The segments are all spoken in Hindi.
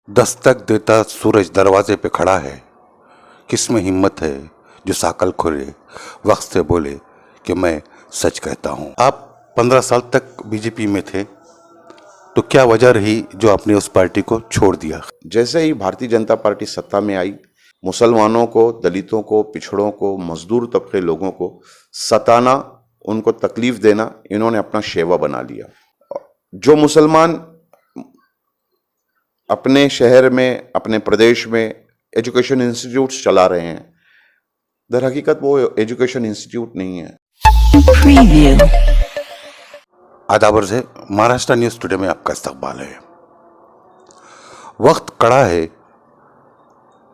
दस्तक देता सूरज दरवाजे पे खड़ा है। किसमें हिम्मत है जो साकल खोले, वक्त से बोले कि मैं सच कहता हूँ। आप 15 साल तक बीजेपी में थे, तो क्या वजह रही जो आपने उस पार्टी को छोड़ दिया? जैसे ही भारतीय जनता पार्टी सत्ता में आई, मुसलमानों को, दलितों को, पिछड़ों को, मजदूर तबके लोगों को सताना, उनको तकलीफ देना इन्होंने अपना शेवा बना लिया। जो मुसलमान अपने शहर में, अपने प्रदेश में एजुकेशन इंस्टीट्यूट्स चला रहे हैं, दर हकीकत वो एजुकेशन इंस्टीट्यूट नहीं है। आदाबर से महाराष्ट्र न्यूज टुडे में आपका इस्तकबाल है। वक्त कड़ा है,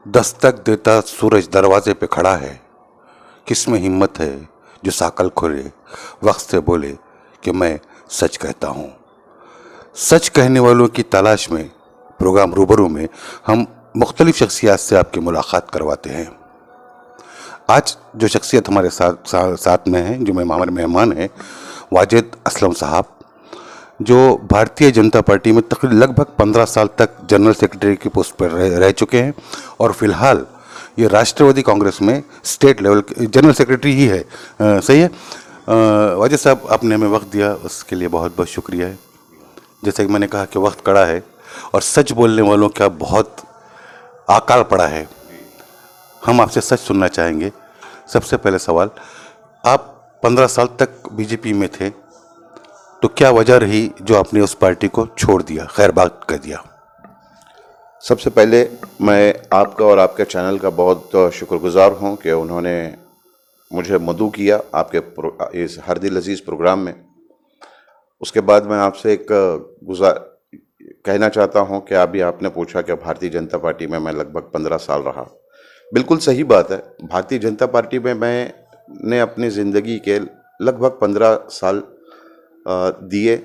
दस्तक देता सूरज दरवाजे पे खड़ा है। किसमें हिम्मत है जो साकल खोले, वक्त से बोले कि मैं सच कहता हूँ। सच कहने वालों की तलाश में प्रोग्राम रूबरू में हम मुख्तलिफ शख्सियात से आपकी मुलाकात करवाते हैं। आज जो शख्सियत हमारे साथ में है, जो हमारे मेहमान हैं, वाजिद असलम साहब, जो भारतीय जनता पार्टी में तकरीबन लगभग 15 साल तक जनरल सेक्रेटरी की पोस्ट पर रह चुके हैं और फिलहाल ये राष्ट्रवादी कांग्रेस में स्टेट लेवल जनरल सेक्रेटरी ही है। सही है वाजिद साहब, आपने हमें वक्त दिया उसके लिए बहुत बहुत शुक्रिया है। जैसे कि मैंने कहा कि वक्त कड़ा है और सच बोलने वालों का बहुत आकाल पड़ा है। हम आपसे सच सुनना चाहेंगे। सबसे पहले सवाल, आप 15 साल तक बीजेपी में थे, तो क्या वजह रही जो आपने उस पार्टी को छोड़ दिया, खैरबाद कर दिया? सबसे पहले मैं आपका और आपके चैनल का बहुत शुक्रगुजार हूं कि उन्होंने मुझे मदऊ किया आपके इस हर दिल अजीज़ प्रोग्राम में। उसके बाद मैं आपसे एक कहना चाहता हूं कि अभी आपने पूछा कि भारतीय जनता पार्टी में मैं लगभग 15 साल रहा। बिल्कुल सही बात है। भारतीय जनता पार्टी में मैंने अपनी ज़िंदगी के लगभग 15 साल दिए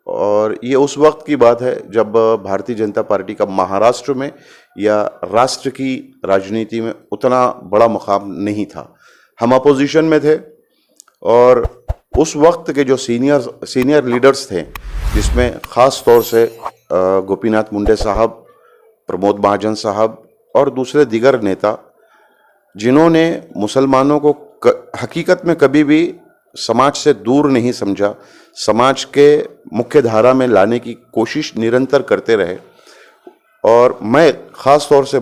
और ये उस वक्त की बात है जब भारतीय जनता पार्टी का महाराष्ट्र में या राष्ट्र की राजनीति में उतना बड़ा मुकाम नहीं था। हम अपोजिशन में थे और उस वक्त के जो सीनियर लीडर्स थे, जिसमें ख़ास तौर से गोपीनाथ मुंडे साहब, प्रमोद महाजन साहब और दूसरे दीगर नेता, जिन्होंने मुसलमानों को हकीकत में कभी भी समाज से दूर नहीं समझा, समाज के मुख्य धारा में लाने की कोशिश निरंतर करते रहे। और मैं ख़ास तौर से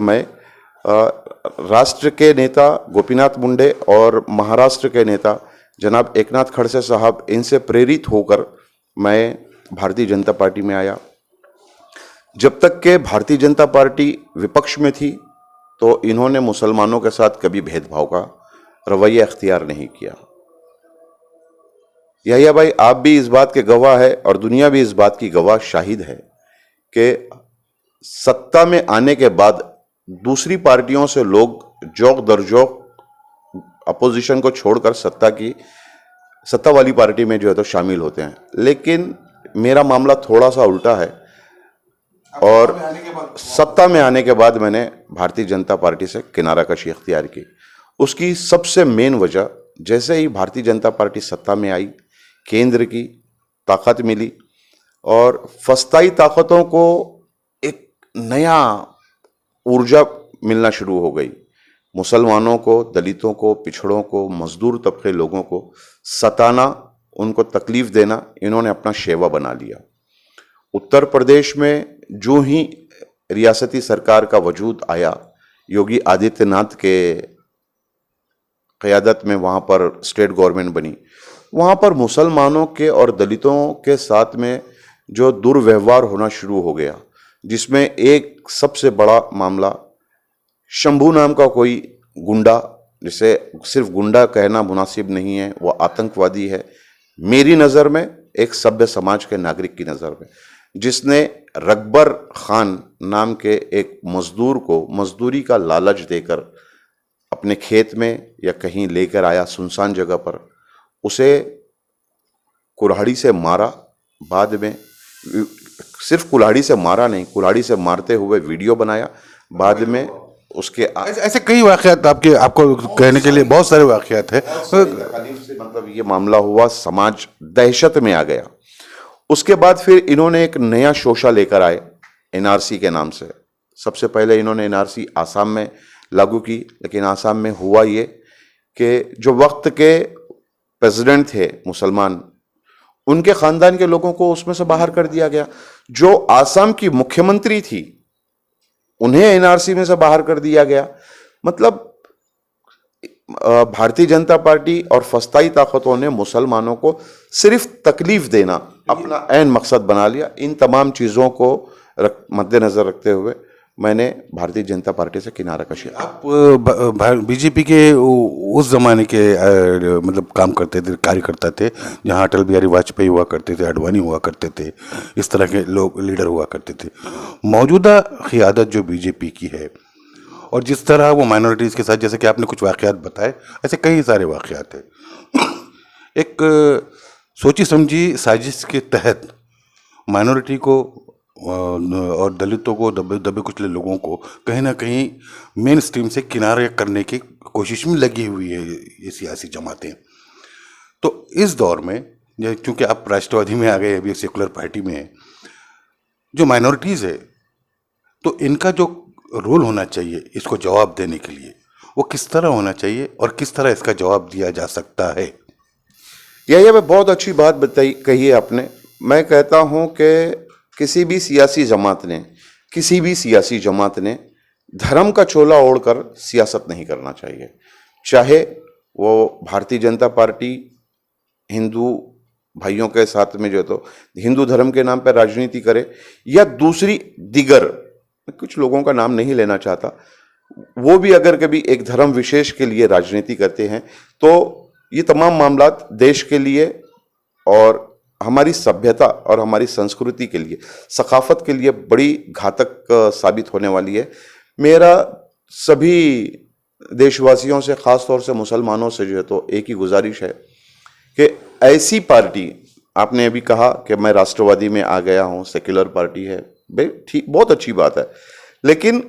राष्ट्र के नेता गोपीनाथ मुंडे और महाराष्ट्र के नेता जनाब एकनाथ खड़से साहब, इनसे प्रेरित होकर मैं भारतीय जनता पार्टी में आया। जब तक के भारतीय जनता पार्टी विपक्ष में थी तो इन्होंने मुसलमानों के साथ कभी भेदभाव का रवैया अख्तियार नहीं किया। यहिया भाई, आप भी इस बात के गवाह है और दुनिया भी इस बात की गवाह शाहिद है कि सत्ता में आने के बाद दूसरी पार्टियों से लोग जोक दर जोक अपोजिशन को छोड़कर सत्ता वाली पार्टी में जो है तो शामिल होते हैं। लेकिन मेरा मामला थोड़ा सा उल्टा है और सत्ता में आने के बाद मैंने भारतीय जनता पार्टी से किनारा कशी इख्तियार की। उसकी सबसे मेन वजह, जैसे ही भारतीय जनता पार्टी सत्ता में आई, केंद्र की ताकत मिली और फस्ताई ताकतों को एक नया ऊर्जा मिलना शुरू हो गई। मुसलमानों को, दलितों को, पिछड़ों को, मजदूर तबके लोगों को सताना, उनको तकलीफ देना इन्होंने अपना शेवा बना लिया। उत्तर प्रदेश में जो ही रियासती सरकार का वजूद आया, योगी आदित्यनाथ के क़यादत में वहाँ पर स्टेट गवर्नमेंट बनी, वहाँ पर मुसलमानों के और दलितों के साथ में जो दुर्व्यवहार होना शुरू हो गया, जिसमें एक सबसे बड़ा मामला शंभू नाम का कोई गुंडा, जिसे सिर्फ गुंडा कहना मुनासिब नहीं है, वो आतंकवादी है मेरी नज़र में, एक सभ्य समाज के नागरिक की नज़र में, जिसने रकबर खान नाम के एक मजदूर को मजदूरी का लालच देकर अपने खेत में या कहीं लेकर आया सुनसान जगह पर, उसे कुल्हाड़ी से मारा। बाद में सिर्फ कुल्हाड़ी से मारा नहीं, कुल्हाड़ी से मारते हुए वीडियो बनाया। बाद में उसके ऐसे कई वाक़यात आपको कहने के लिए बहुत सारे वाक़यात है। मतलब ये मामला हुआ, समाज दहशत में आ गया। उसके बाद फिर इन्होंने एक नया शोशा लेकर आए एनआरसी के नाम से, सबसे पहले इन्होंने एनआरसी आसाम में लागू की, लेकिन आसाम में हुआ ये कि जो वक्त के प्रेसिडेंट थे मुसलमान, उनके खानदान के लोगों को उसमें से बाहर कर दिया गया। जो आसाम की मुख्यमंत्री थी उन्हें एनआरसी में से बाहर कर दिया गया। मतलब भारतीय जनता पार्टी और फस्ताई ताकतों ने मुसलमानों को सिर्फ तकलीफ देना अपना ऐन मकसद बना लिया। इन तमाम चीज़ों को मद्देनजर रखते हुए मैंने भारतीय जनता पार्टी से किनारा कशी। आप बीजेपी के उस जमाने के मतलब काम करते थे, कार्यकर्ता थे, जहां अटल बिहारी वाजपेयी हुआ करते थे, आडवाणी हुआ करते थे, इस तरह के लोग लीडर हुआ करते थे। मौजूदा क़ियादत जो बीजेपी की है और जिस तरह वो माइनॉरिटीज़ के साथ, जैसे कि आपने कुछ वाक़यात बताए, ऐसे कई सारे वाक़यात हैं। एक सोची समझी साजिश के तहत माइनॉरिटी को और दलितों को, दबे कुचले लोगों को कहीं ना कहीं मेन स्ट्रीम से किनारे करने की कोशिश में लगी हुई है ये सियासी जमातें। तो इस दौर में चूँकि आप राष्ट्रवादी में आ गए, अभी सेकुलर पार्टी में है, जो माइनॉरिटीज़ है, तो इनका जो रोल होना चाहिए इसको जवाब देने के लिए, वो किस तरह होना चाहिए और किस तरह इसका जवाब दिया जा सकता है? यह बहुत अच्छी बात बताई कही है आपने। मैं कहता हूं कि किसी भी सियासी जमात ने धर्म का चोला ओढ़कर सियासत नहीं करना चाहिए। चाहे वो भारतीय जनता पार्टी हिंदू भाइयों के साथ में जो तो हिंदू धर्म के नाम पर राजनीति करे, या दूसरी दिगर कुछ लोगों का नाम नहीं लेना चाहता, वो भी अगर कभी एक धर्म विशेष के लिए राजनीति करते हैं, तो ये तमाम मामलात देश के लिए और हमारी सभ्यता और हमारी संस्कृति के लिए, सकाफत के लिए बड़ी घातक साबित होने वाली है। मेरा सभी देशवासियों से, ख़ास तौर से मुसलमानों से जो है तो एक ही गुजारिश है कि ऐसी पार्टी, आपने अभी कहा कि मैं राष्ट्रवादी में आ गया हूँ, सेक्युलर पार्टी है, भाई ठीक, बहुत अच्छी बात है, लेकिन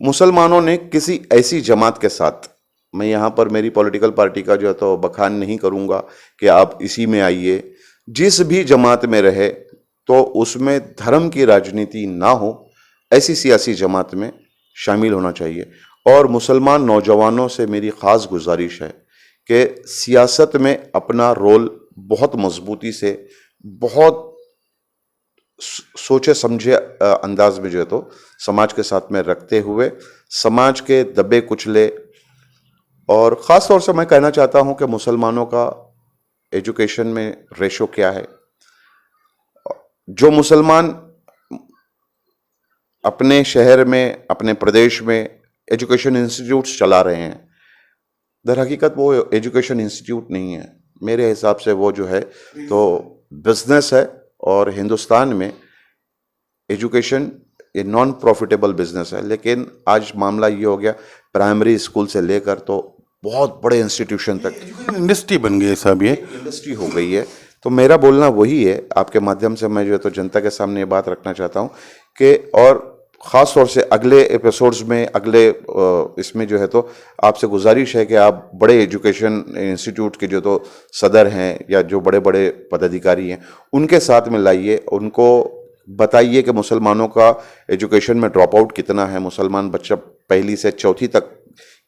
मुसलमानों ने किसी ऐसी जमात के साथ, मैं यहाँ पर मेरी पॉलिटिकल पार्टी का जो है तो बखान नहीं करूँगा कि आप इसी में आइए, जिस भी जमात में रहे तो उसमें धर्म की राजनीति ना हो, ऐसी सियासी जमात में शामिल होना चाहिए। और मुसलमान नौजवानों से मेरी ख़ास गुजारिश है कि सियासत में अपना रोल बहुत मजबूती से, बहुत सोचे समझे अंदाज में जो है तो समाज के साथ में रखते हुए, समाज के दबे कुचले, और ख़ास तौर से मैं कहना चाहता हूं कि मुसलमानों का एजुकेशन में रेशो क्या है। जो मुसलमान अपने शहर में, अपने प्रदेश में एजुकेशन इंस्टीट्यूट्स चला रहे हैं, दर हकीकत वो एजुकेशन इंस्टीट्यूट नहीं है, मेरे हिसाब से वो जो है तो बिजनेस है। और हिंदुस्तान में एजुकेशन ये नॉन प्रॉफिटेबल बिजनेस है। लेकिन आज मामला ये हो गया, प्राइमरी स्कूल से लेकर तो बहुत बड़े इंस्टीट्यूशन तक इंडस्ट्री बन गई, सब ये इंडस्ट्री हो गई है। तो मेरा बोलना वही है, आपके माध्यम से मैं जो है तो जनता के सामने ये बात रखना चाहता हूँ कि, और ख़ास तौर से अगले एपिसोड्स में, अगले इसमें जो है तो आपसे गुजारिश है कि आप बड़े एजुकेशन इंस्टीट्यूट के जो तो सदर हैं या जो बड़े बड़े पदाधिकारी हैं उनके साथ में लाइए, उनको बताइए कि मुसलमानों का एजुकेशन में ड्रॉप आउट कितना है, मुसलमान बच्चा पहली से चौथी तक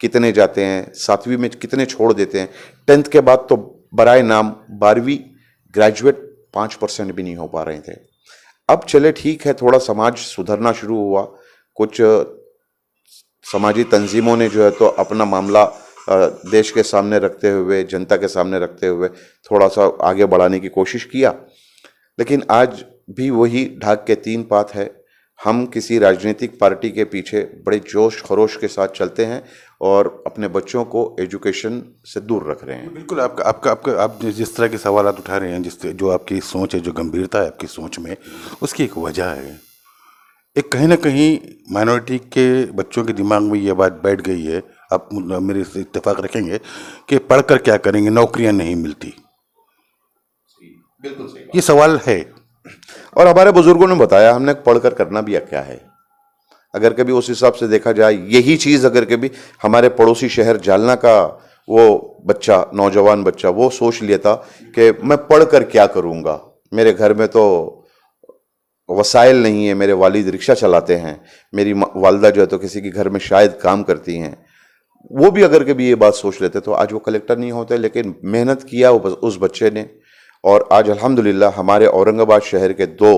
कितने जाते हैं, 7वीं में कितने छोड़ देते हैं, 10th के बाद तो बराए नाम 12वीं ग्रेजुएट 5% भी नहीं हो पा रहे थे। अब चले ठीक है, थोड़ा समाज सुधरना शुरू हुआ, कुछ समाजी तंजीमों ने जो है तो अपना मामला देश के सामने रखते हुए, जनता के सामने रखते हुए थोड़ा सा आगे बढ़ाने की कोशिश किया, लेकिन आज भी वही ढाक के 3 पात है। हम किसी राजनीतिक पार्टी के पीछे बड़े जोश खरोश के साथ चलते हैं और अपने बच्चों को एजुकेशन से दूर रख रहे हैं। बिल्कुल, आप जिस तरह के सवाल उठा रहे हैं, जो आपकी सोच है, जो गंभीरता है आपकी सोच में, उसकी एक वजह है। एक कहीं ना कहीं माइनॉरिटी के बच्चों के दिमाग में ये बात बैठ गई है, आप मेरे से इत्तेफाक रखेंगे कि पढ़कर क्या करेंगे, नौकरियां नहीं मिलती। बिल्कुल सही, ये सवाल है। और हमारे बुजुर्गों ने बताया, हमने पढ़कर करना भी क्या है। अगर कभी उस हिसाब से देखा जाए, यही चीज़ अगर कभी हमारे पड़ोसी शहर जालना का वो बच्चा, नौजवान बच्चा, वो सोच लिया था कि मैं पढ़कर क्या करूँगा, मेरे घर में तो वसाइल नहीं है, मेरे वालिद रिक्शा चलाते हैं, मेरी वालदा जो है तो किसी के घर में शायद काम करती हैं, वो भी अगर कभी ये बात सोच लेते तो आज वो कलेक्टर नहीं होते। लेकिन मेहनत किया उस बच्चे ने, और आज अल्हम्दुलिल्लाह हमारे औरंगाबाद शहर के 2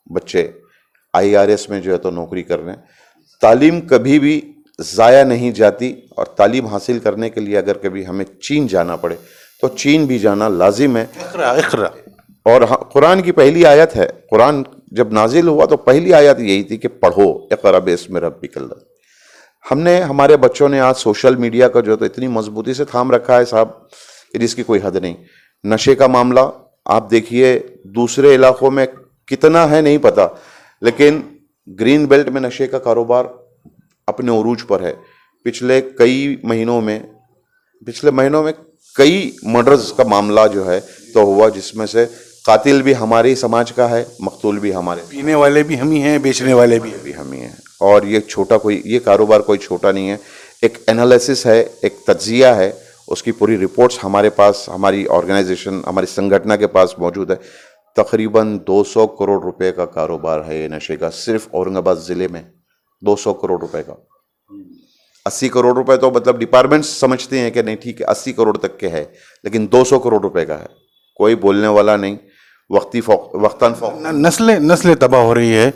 बच्चे IRS में जो है तो नौकरी कर रहे हैं। तालीम कभी भी ज़ाया नहीं जाती, और तालीम हासिल करने के लिए अगर कभी हमें चीन जाना पड़े तो चीन भी जाना लाजिम है। इक़रा। और हाँ, कुरान की पहली आयत है, कुरान जब नाजिल हुआ तो पहली आयत यही थी कि पढ़ो, इक़रा बिस्मि रब्बिकल। हमने, हमारे बच्चों ने आज सोशल मीडिया का जो तो इतनी मजबूती से थाम रखा है साहब कि जिसकी कोई हद नहीं। नशे का मामला आप देखिए, दूसरे इलाकों में कितना है नहीं पता, लेकिन ग्रीन बेल्ट में नशे का कारोबार अपने उरूज पर है। पिछले महीनों में कई मर्डर्स का मामला जो है तो हुआ, जिसमें से कातिल भी हमारे ही समाज का है, मकतूल भी हमारे, पीने वाले भी हम ही हैं, बेचने वाले भी हम ही हैं। और ये कारोबार कोई छोटा नहीं है। एक एनालिसिस है, एक तज्जिया है, उसकी पूरी रिपोर्ट्स हमारे पास, हमारी ऑर्गेनाइजेशन, हमारी संगठन के पास मौजूद है। तकरीबन 200 करोड़ रुपए का कारोबार है ये नशे का, सिर्फ औरंगाबाद ज़िले में 200 करोड़ रुपए का। 80 करोड़ रुपए तो मतलब डिपार्टमेंट्स समझते हैं कि नहीं ठीक है 80 करोड़ तक के है, लेकिन 200 करोड़ रुपए का है। कोई बोलने वाला नहीं, नस्लें तबाह हो रही है।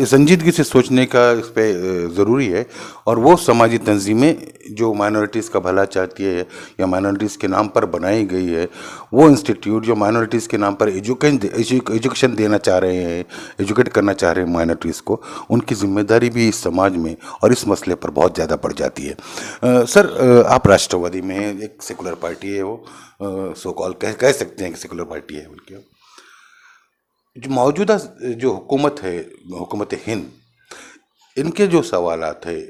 संजीदगी से सोचने का इस पे ज़रूरी है। और वो समाजी तंजीमें जो माइनॉरिटीज़ का भला चाहती है या माइनॉरिटीज़ के नाम पर बनाई गई है, वो इंस्टीट्यूट जो माइनॉरिटीज़ के नाम पर एजुकेशन देना चाह रहे हैं, एजुकेट करना चाह रहे हैं माइनॉरिटीज़ को, उनकी जिम्मेदारी भी इस समाज में और इस मसले पर बहुत ज़्यादा बढ़ जाती है। सर, आप राष्ट्रवादी में हैं, एक सेकुलर पार्टी है, वो सो कॉल कह सकते हैं कि सेकुलर पार्टी है उनकी। जो मौजूदा जो हुकूमत है, हुकूमत हिंद, इनके जो सवालात है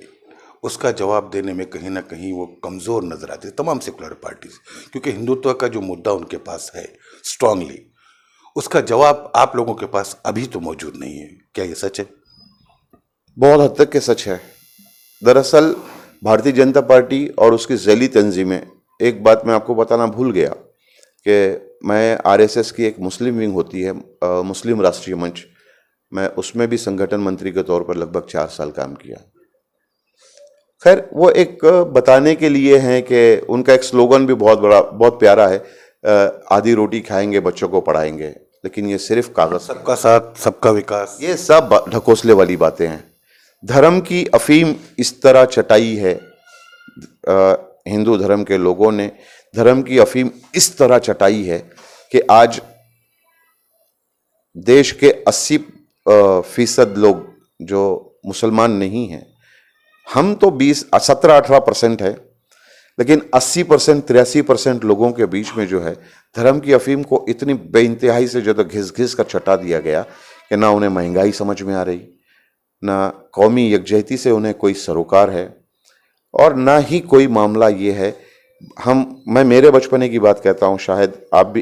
उसका जवाब देने में कहीं ना कहीं वो कमज़ोर नज़र आते हैं तमाम सेकुलर पार्टीज, क्योंकि हिंदुत्व का जो मुद्दा उनके पास है स्ट्रांगली, उसका जवाब आप लोगों के पास अभी तो मौजूद नहीं है। क्या ये सच है? बहुत हद तक के सच है। दरअसल भारतीय जनता पार्टी और उसकी ज़ैली तंजीमें, एक बात मैं आपको बताना भूल गया कि मैं RSS की एक मुस्लिम विंग होती है, मुस्लिम राष्ट्रीय मंच, मैं उसमें भी संगठन मंत्री के तौर पर लगभग 4 साल काम किया। खैर, वो एक बताने के लिए हैं कि उनका एक स्लोगन भी बहुत प्यारा है, आधी रोटी खाएंगे बच्चों को पढ़ाएंगे, लेकिन ये सिर्फ कागज, सबका साथ सबका विकास, ये सब ढकोसले वाली बातें हैं। धर्म की अफीम इस तरह चटाई है, हिंदू धर्म के लोगों ने धर्म की अफीम इस तरह चटाई है कि आज देश के 80% लोग जो मुसलमान नहीं हैं, हम तो 17-18% है, लेकिन 80% 83% लोगों के बीच में जो है धर्म की अफीम को इतनी बेइंतहाई से जो तो घिस घिस कर चटा दिया गया कि ना उन्हें महंगाई समझ में आ रही, ना कौमी यकजहती से उन्हें कोई सरोकार है, और ना ही कोई मामला ये है। मैं मेरे बचपने की बात कहता हूँ, शायद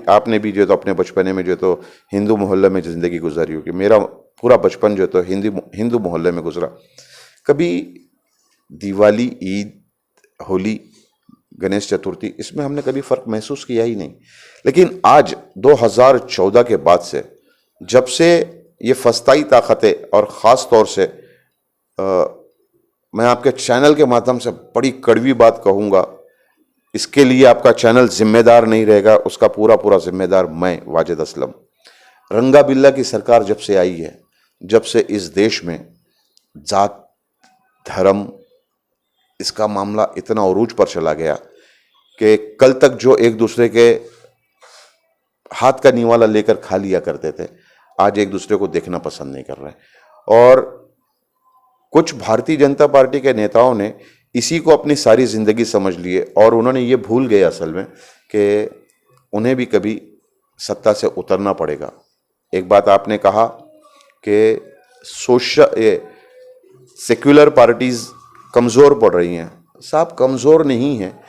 आपने भी जो तो अपने बचपने में जो तो हिंदू मोहल्ले में ज़िंदगी गुजारी होगी। मेरा पूरा बचपन जो तो हिंदू मोहल्ले में गुजरा। कभी दिवाली, ईद, होली, गणेश चतुर्थी, इसमें हमने कभी फ़र्क महसूस किया ही नहीं। लेकिन आज 2014 के बाद से, जब से ये फस्ताई ताकतें, और ख़ास तौर से मैं आपके चैनल के माध्यम से बड़ी कड़वी बात कहूँगा, इसके लिए आपका चैनल जिम्मेदार नहीं रहेगा, उसका पूरा जिम्मेदार मैं, वाजिद असलम। रंगा बिल्ला की सरकार जब से आई है, जब से इस देश में जात, धर्म, इसका मामला इतना उरूज पर चला गया कि कल तक जो एक दूसरे के हाथ का निवाला लेकर खा लिया करते थे, आज एक दूसरे को देखना पसंद नहीं कर रहे। और कुछ भारतीय जनता पार्टी के नेताओं ने इसी को अपनी सारी जिंदगी समझ लिए, और उन्होंने ये भूल गए असल में कि उन्हें भी कभी सत्ता से उतरना पड़ेगा। एक बात आपने कहा कि सेक्युलर पार्टीज कमज़ोर पड़ रही हैं। साहब, कमज़ोर नहीं हैं,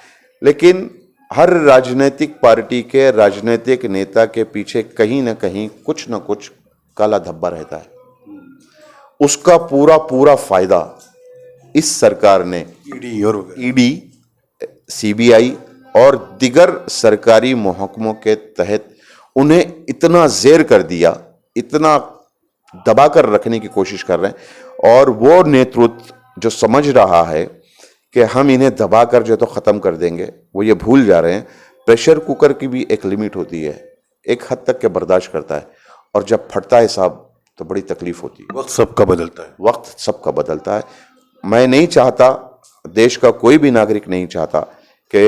लेकिन हर राजनीतिक पार्टी के राजनीतिक नेता के पीछे कहीं ना कहीं कुछ ना कुछ काला धब्बा रहता है। उसका पूरा फायदा इस सरकार ने ईडी, CBI और दिगर सरकारी महकमों के तहत उन्हें इतना जेर कर दिया, इतना दबाकर रखने की कोशिश कर रहे हैं। और वो नेतृत्व जो समझ रहा है कि हम इन्हें दबाकर जो तो ख़त्म कर देंगे, वो ये भूल जा रहे हैं प्रेशर कुकर की भी एक लिमिट होती है, एक हद तक के बर्दाश्त करता है, और जब फटता है साहब तो बड़ी तकलीफ होती है। वक्त सबका बदलता है। वक्त सबका बदलता है। मैं नहीं चाहता, देश का कोई भी नागरिक नहीं चाहता कि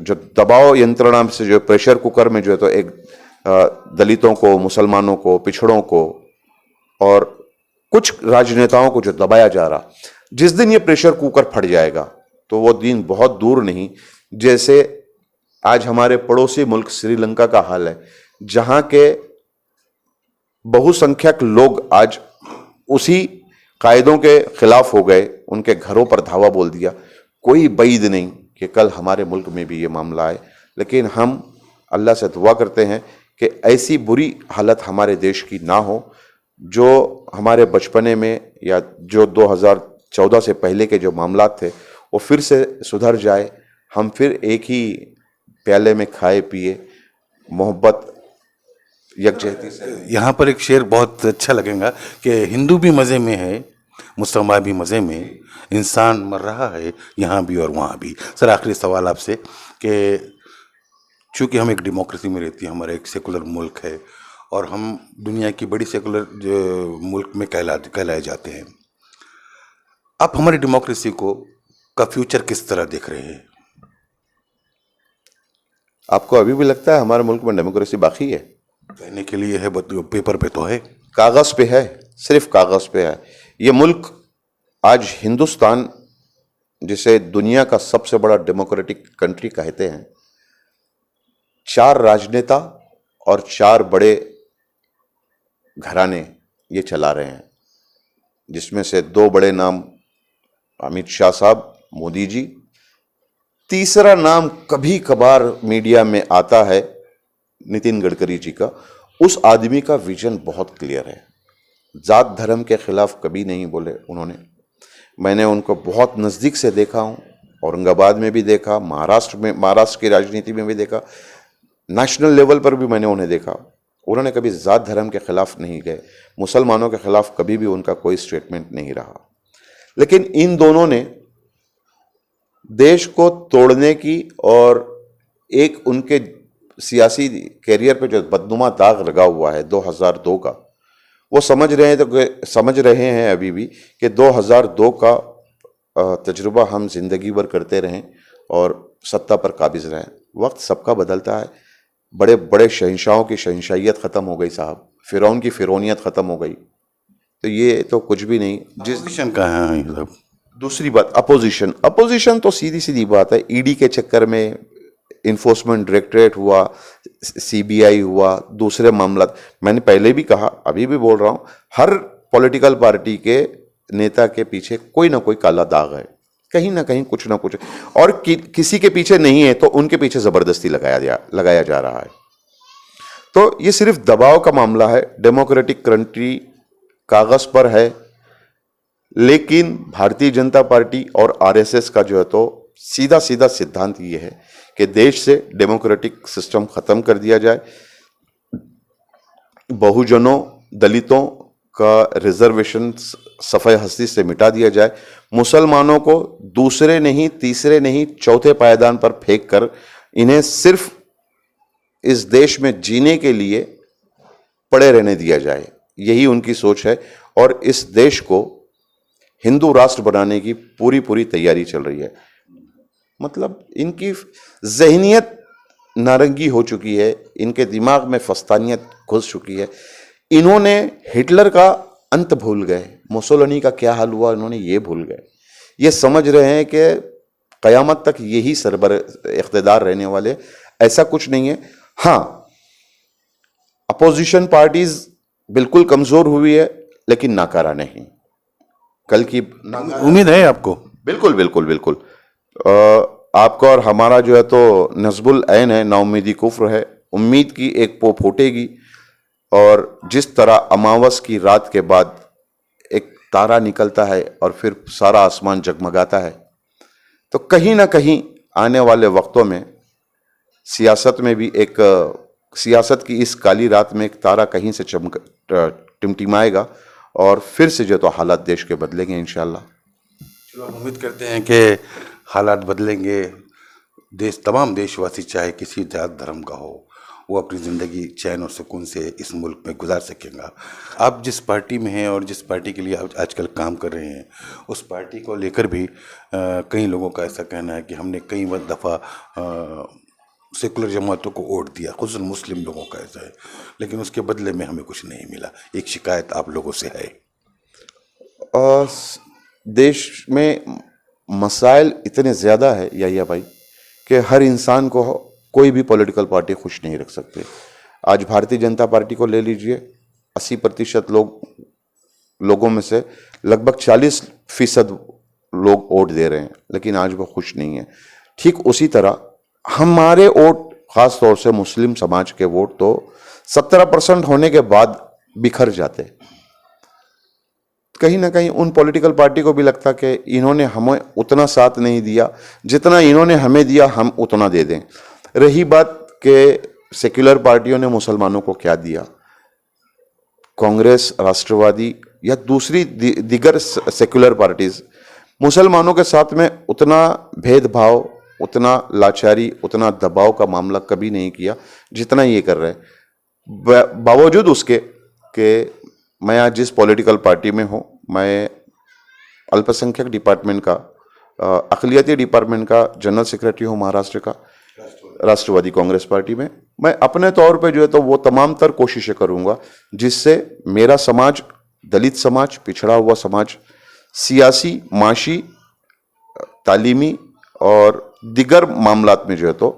जो दबाव यंत्रणा से, जो प्रेशर कुकर में जो है तो एक दलितों को, मुसलमानों को, पिछड़ों को और कुछ राजनेताओं को जो दबाया जा रहा, जिस दिन ये प्रेशर कुकर फट जाएगा तो वो दिन बहुत दूर नहीं, जैसे आज हमारे पड़ोसी मुल्क श्रीलंका का हाल है, जहां के बहुसंख्यक लोग आज उसी कायदों के खिलाफ हो गए, उनके घरों पर धावा बोल दिया। कोई बैद नहीं कि कल हमारे मुल्क में भी ये मामला आए, लेकिन हम अल्लाह से दुआ करते हैं कि ऐसी बुरी हालत हमारे देश की ना हो, जो हमारे बचपने में या जो 2014 से पहले के जो मामला थे वो फिर से सुधर जाए, हम फिर एक ही प्याले में खाए पिए मोहब्बत यकजहती से। यहाँ पर एक शेर बहुत अच्छा लगेगा कि हिंदू भी मज़े में है, मुसलमान भी मज़े में, इंसान मर रहा है यहाँ भी और वहाँ भी। सर, आखिरी सवाल आपसे कि चूँकि हम एक डेमोक्रेसी में रहती है, हमारा एक सेकुलर मुल्क है और हम दुनिया की बड़ी सेकुलर मुल्क में कहलाए जाते हैं, आप हमारी डेमोक्रेसी का फ्यूचर किस तरह देख रहे हैं? आपको अभी भी लगता है हमारे मुल्क में डेमोक्रेसी बाकी है? कहने के लिए है, पेपर पे तो है, कागज पे है, सिर्फ कागज पे है। ये मुल्क आज हिंदुस्तान, जिसे दुनिया का सबसे बड़ा डेमोक्रेटिक कंट्री कहते हैं, 4 राजनेता और 4 बड़े घराने ये चला रहे हैं, जिसमें से 2 बड़े नाम अमित शाह साहब, मोदी जी, तीसरा नाम कभी कभार मीडिया में आता है नितिन गडकरी जी का। उस आदमी का विजन बहुत क्लियर है, जात धर्म के खिलाफ कभी नहीं बोले उन्होंने। मैंने उनको बहुत नज़दीक से देखा हूँ, औरंगाबाद में भी देखा, महाराष्ट्र की राजनीति में भी देखा, नेशनल लेवल पर भी मैंने उन्हें देखा। उन्होंने कभी जात धर्म के खिलाफ नहीं गए, मुसलमानों के खिलाफ कभी भी उनका कोई स्टेटमेंट नहीं रहा। लेकिन इन दोनों ने देश को तोड़ने की और एक उनके सियासी कैरियर पे जो बदनुमा दाग लगा हुआ है 2002 का, वो समझ रहे हैं अभी भी कि 2002 का तजुर्बा हम जिंदगी भर करते रहें और सत्ता पर काबिज रहें। वक्त सबका बदलता है। बड़े बड़े शहंशाहों की शहंशाहियत ख़त्म हो गई साहब, फ़िरौन की फ़िरौनियत ख़त्म हो गई, तो ये तो कुछ भी नहीं। अपोजिशन का है ये सब। दूसरी बात, अपोजिशन तो सीधी सीधी बात है, ईडी के चक्कर में इन्फोर्समेंट डायरेक्टरेट हुआ, सीबीआई हुआ, दूसरे मामला। मैंने पहले भी कहा, अभी भी बोल रहा हूँ, हर पॉलिटिकल पार्टी के नेता के पीछे कोई ना कोई काला दाग है, कहीं ना कहीं कुछ ना कुछ, और किसी के पीछे नहीं है तो उनके पीछे ज़बरदस्ती लगाया जा रहा है। तो ये सिर्फ दबाव का मामला है। डेमोक्रेटिक कंट्री कागज़ पर है, लेकिन भारतीय जनता पार्टी और आरएसएस का जो है तो सीधा सीधा सिद्धांत ये है कि देश से डेमोक्रेटिक सिस्टम ख़त्म कर दिया जाए, बहुजनों, दलितों का रिजर्वेशन सफ़े हस्ती से मिटा दिया जाए, मुसलमानों को दूसरे नहीं, तीसरे नहीं, चौथे पायदान पर फेंक कर इन्हें सिर्फ इस देश में जीने के लिए पड़े रहने दिया जाए। यही उनकी सोच है और इस देश को हिंदू राष्ट्र बनाने की पूरी तैयारी चल रही है। मतलब इनकी जहनियत नारंगी हो चुकी है, इनके दिमाग में फस्तानियत घुस चुकी है। इन्होंने हिटलर का अंत भूल गए, मुसोलिनी का क्या हाल हुआ इन्होंने ये भूल गए। ये समझ रहे हैं कि क़यामत तक यही सरबर इख्तिदार रहने वाले, ऐसा कुछ नहीं है। हाँ, अपोजिशन पार्टीज बिल्कुल कमज़ोर हुई है, लेकिन नाकारा नहीं। कल की उम्मीद है आपको? बिल्कुल। आपका और हमारा जो है तो नस्बुल ऐन है, नाउम्मीदी कुफ्र है। उम्मीद की एक पो फूटेगी और जिस तरह अमावस की रात के बाद एक तारा निकलता है और फिर सारा आसमान जगमगाता है, तो कहीं ना कहीं आने वाले वक्तों में सियासत में भी सियासत की इस काली रात में एक तारा कहीं से टिमटिमाएगा और फिर से जो तो हालात देश के बदलेंगे इंशाल्लाह। चलो हम उम्मीद करते हैं कि हालात बदलेंगे। तमाम देशवासी चाहे किसी जात धर्म का हो, वो अपनी ज़िंदगी चैन और सुकून से इस मुल्क में गुजार सकेगा। आप जिस पार्टी में हैं और जिस पार्टी के लिए आप आजकल काम कर रहे हैं, उस पार्टी को लेकर भी कई लोगों का ऐसा कहना है कि हमने कई दफ़ा सेकुलर जमातों को वोट दिया, खुसूसन मुस्लिम लोगों का ऐसा है, लेकिन उसके बदले में हमें कुछ नहीं मिला। एक शिकायत आप लोगों से है। देश में मसाइल इतने ज़्यादा है या भाई कि हर इंसान को कोई भी पॉलिटिकल पार्टी खुश नहीं रख सकते। आज भारतीय जनता पार्टी को ले लीजिए, 80% लोगों में से लगभग 40% लोग वोट दे रहे हैं, लेकिन आज वो खुश नहीं है। ठीक उसी तरह हमारे वोट, खास तौर से मुस्लिम समाज के वोट तो 17% होने के बाद बिखर जाते। कहीं ना कहीं उन पॉलिटिकल पार्टी को भी लगता कि इन्होंने हमें उतना साथ नहीं दिया जितना इन्होंने हमें दिया, हम उतना दे दें। रही बात कि सेक्युलर पार्टियों ने मुसलमानों को क्या दिया, कांग्रेस, राष्ट्रवादी या दूसरी दिगर सेक्युलर पार्टीज मुसलमानों के साथ में उतना भेदभाव, उतना लाचारी, उतना दबाव का मामला कभी नहीं किया जितना ये कर रहे हैं। बावजूद उसके कि मैं आज जिस पॉलिटिकल पार्टी में हूँ, मैं अल्पसंख्यक डिपार्टमेंट का, अक़लियती डिपार्टमेंट का जनरल सेक्रेटरी हूँ महाराष्ट्र का, राष्ट्रवादी कांग्रेस पार्टी में। मैं अपने तौर पे जो है तो वो तमाम तर कोशिशें करूँगा जिससे मेरा समाज, दलित समाज, पिछड़ा हुआ समाज सियासी, माशी, तालीमी और दिगर मामलात में जो है तो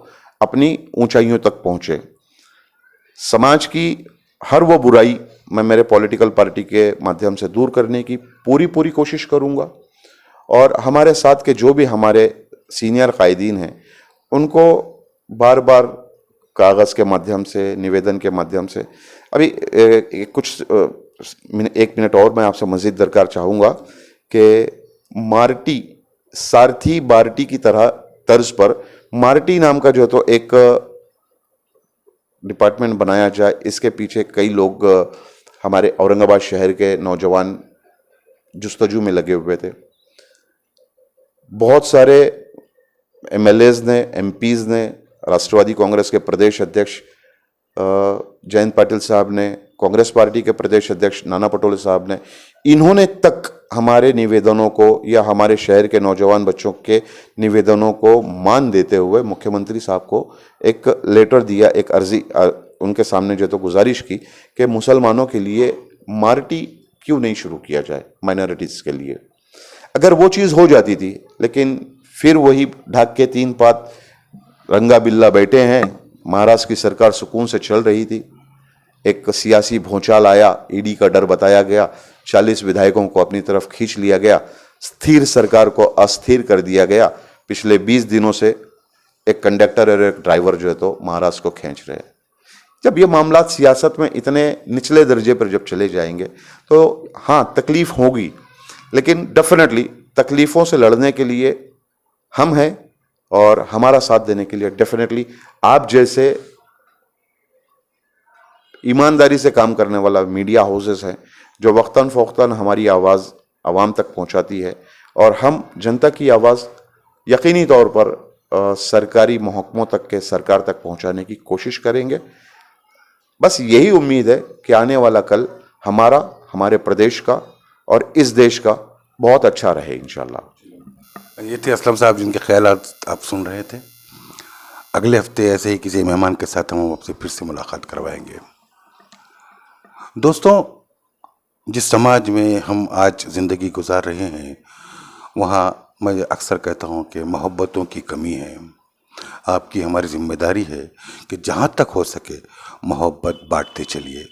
अपनी ऊंचाइयों तक पहुँचे। समाज की हर वो बुराई मैं मेरे पॉलिटिकल पार्टी के माध्यम से दूर करने की पूरी कोशिश करूंगा और हमारे साथ के जो भी हमारे सीनियर कायदीन हैं उनको बार बार कागज़ के माध्यम से, निवेदन के माध्यम से, अभी एक मिनट और मैं आपसे मज़ीद दरकार चाहूँगा कि मार्टी, सारथी बार्टी की तरह तर्ज पर मार्टी नाम का जो है तो एक डिपार्टमेंट बनाया जाए। इसके पीछे कई लोग हमारे औरंगाबाद शहर के नौजवान जुस्तजू में लगे हुए थे। बहुत सारे MLAs ने, MPs ने, राष्ट्रवादी कांग्रेस के प्रदेश अध्यक्ष जयंत पाटिल साहब ने, कांग्रेस पार्टी के प्रदेश अध्यक्ष नाना पटोले साहब ने, इन्होंने तक हमारे निवेदनों को या हमारे शहर के नौजवान बच्चों के निवेदनों को मान देते हुए मुख्यमंत्री साहब को एक लेटर दिया, एक अर्जी उनके सामने जो तो गुजारिश की कि मुसलमानों के लिए मार्टी क्यों नहीं शुरू किया जाए, माइनॉरिटीज़ के लिए। अगर वो चीज़ हो जाती थी, लेकिन फिर वही ढाक के 3 पात रंगा बिल्ला बैठे हैं। महाराष्ट्र की सरकार सुकून से चल रही थी, एक सियासी भौचाल आया, ईडी का डर बताया गया, 40 विधायकों को अपनी तरफ खींच लिया गया, स्थिर सरकार को अस्थिर कर दिया गया। पिछले 20 दिनों से एक कंडक्टर और एक ड्राइवर जो है तो महाराष्ट्र को खींच रहे हैं। जब ये मामला सियासत में इतने निचले दर्जे पर जब चले जाएंगे तो हाँ, तकलीफ होगी, लेकिन डेफिनेटली तकलीफ़ों से लड़ने के लिए हम हैं और हमारा साथ देने के लिए डेफिनेटली आप जैसे ईमानदारी से काम करने वाला मीडिया हाउसेस हैं जो वक्तन फ़ौक्तन हमारी आवाज़ आवाम तक पहुंचाती है और हम जनता की आवाज़ यकीनी तौर पर सरकारी महकमों तक के, सरकार तक पहुंचाने की कोशिश करेंगे। बस यही उम्मीद है कि आने वाला कल हमारा, हमारे प्रदेश का और इस देश का बहुत अच्छा रहे इंशाल्लाह। ये थे असलम साहब जिनके ख्यालात आप सुन रहे थे। अगले हफ्ते ऐसे ही किसी मेहमान के साथ हम आपसे फिर से मुलाकात करवाएंगे। दोस्तों, जिस समाज में हम आज ज़िंदगी गुजार रहे हैं वहाँ मैं अक्सर कहता हूँ कि मोहब्बतों की कमी है। आपकी हमारी जिम्मेदारी है कि जहाँ तक हो सके मोहब्बत बांटते चलिए।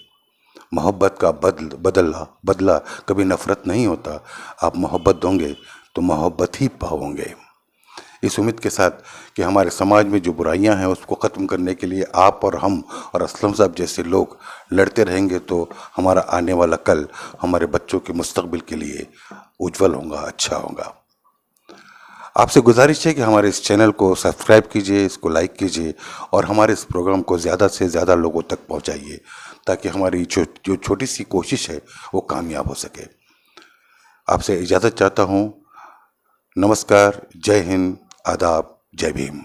मोहब्बत का बदला कभी नफ़रत नहीं होता। आप मोहब्बत दोगे तो मोहब्बत ही पाओगे। इस उम्मीद के साथ कि हमारे समाज में जो बुराइयां हैं उसको ख़त्म करने के लिए आप और हम और असलम साहब जैसे लोग लड़ते रहेंगे तो हमारा आने वाला कल हमारे बच्चों के मुस्तकबिल के लिए उज्जवल होगा, अच्छा होगा। आपसे गुजारिश है कि हमारे इस चैनल को सब्सक्राइब कीजिए, इसको लाइक कीजिए और हमारे इस प्रोग्राम को ज़्यादा से ज़्यादा लोगों तक पहुंचाइए, ताकि हमारी जो छोटी सी कोशिश है वो कामयाब हो सके। आपसे इजाज़त चाहता हूँ। नमस्कार, जय हिंद, आदाब, जय भीम।